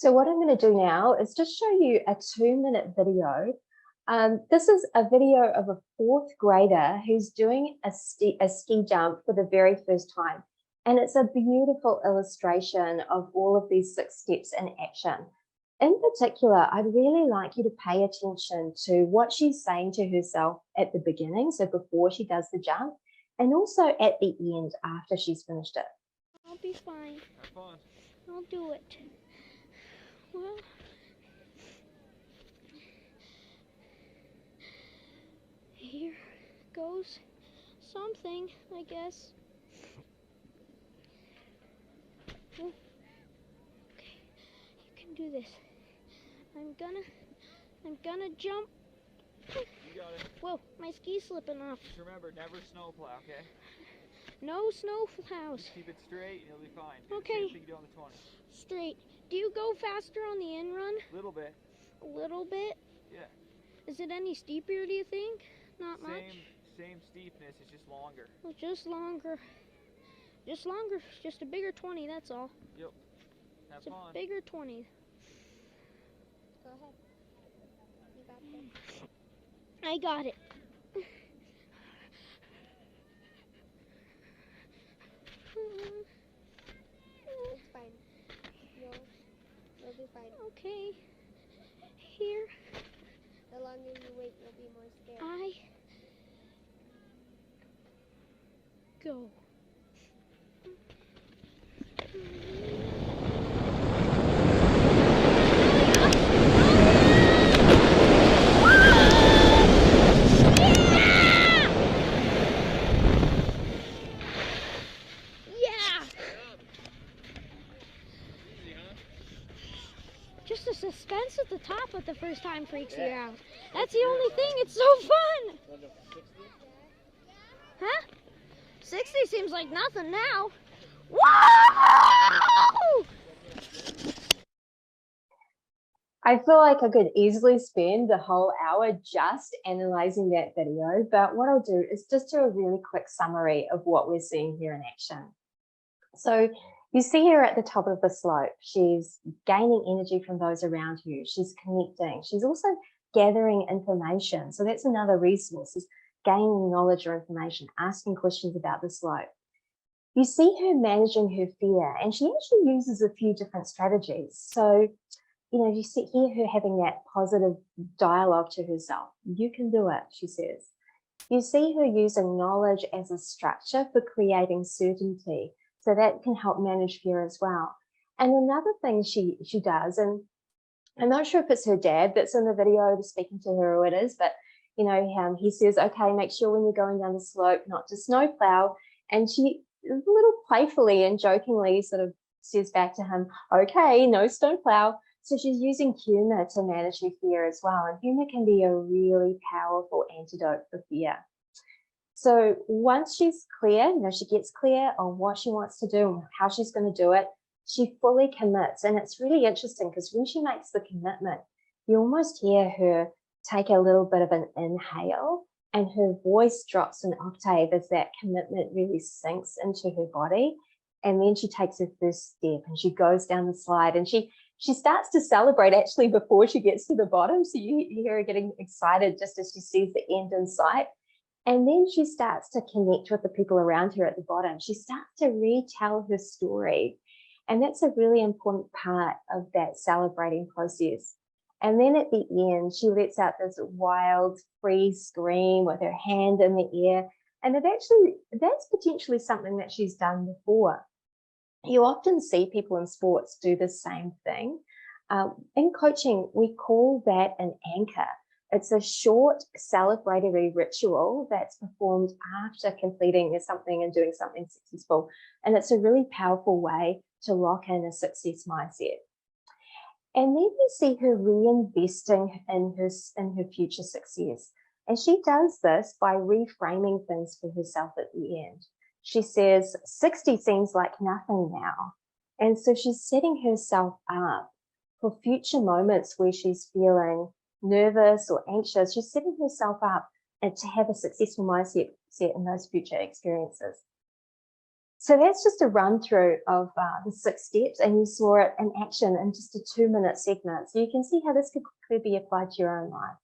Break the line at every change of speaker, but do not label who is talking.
So what I'm going to do now is just show you a 2-minute video. This is a video of a 4th grader who's doing a ski jump for the very first time. And it's a beautiful illustration of all of these 6 steps in action. In particular, I'd really like you to pay attention to what she's saying to herself at the beginning, so before she does the jump, and also at the end after she's finished it.
I'll be fine.
Have fun.
I'll do it. Well, here goes something, I guess. Oh, okay, you can do this. I'm gonna jump.
You got it.
Whoa, my ski's slipping off.
Just remember, never snowplow, okay?
No snow plows.
Just keep it straight, you'll be fine.
Okay.
You can do on the 20.
Straight. Do you go faster on the in run?
A little bit.
A little bit?
Yeah.
Is it any steeper, do you think? Not much?
Same steepness, it's just longer.
Well, just longer. Just longer. Just a bigger 20, that's all.
Yep. Have
It's
fun.
a bigger 20.
Go ahead. You got this.
I got it.
It's fine. You'll be fine.
Okay. Here
The longer you wait, you'll be more scared.
I go. Just the suspense at the top at the first time freaks you out. That's the only thing. It's so fun. Huh? 60 seems like nothing now. Whoa!
I feel like I could easily spend the whole hour just analyzing that video, but what I'll do is just do a really quick summary of what we're seeing here in action. So you see her at the top of the slope. She's gaining energy from those around her. She's connecting. She's also gathering information. So that's another resource, is gaining knowledge or information, asking questions about the slope. You see her managing her fear, and she actually uses a few different strategies. So, you hear her having that positive dialogue to herself. You can do it, she says. You see her using knowledge as a structure for creating certainty. So that can help manage fear as well. And another thing she does, and I'm not sure if it's her dad that's in the video speaking to her or it is, but he says, okay, make sure when you're going down the slope not to snowplow. And she a little playfully and jokingly sort of says back to him, okay, no snowplow. So she's using humor to manage her fear as well. And humor can be a really powerful antidote for fear. So once she's clear, she gets clear on what she wants to do and how she's going to do it, she fully commits. And it's really interesting because when she makes the commitment, you almost hear her take a little bit of an inhale and her voice drops an octave as that commitment really sinks into her body. And then she takes her first step and she goes down the slide and she starts to celebrate actually before she gets to the bottom. So you hear her getting excited just as she sees the end in sight. And then she starts to connect with the people around her at the bottom. She starts to retell her story. And that's a really important part of that celebrating process. And then at the end, she lets out this wild, free scream with her hand in the air. And that's potentially something that she's done before. You often see people in sports do the same thing. In coaching, we call that an anchor. It's a short celebratory ritual that's performed after completing something and doing something successful. And it's a really powerful way to lock in a success mindset. And then you see her reinvesting in her future success. And she does this by reframing things for herself at the end. She says, 60 seems like nothing now. And so she's setting herself up for future moments where she's feeling nervous or anxious. She's setting herself up and to have a successful mindset in those future experiences. So that's just a run through of the 6 steps, and you saw it in action in just a 2-minute segment. So you can see how this could quickly be applied to your own life.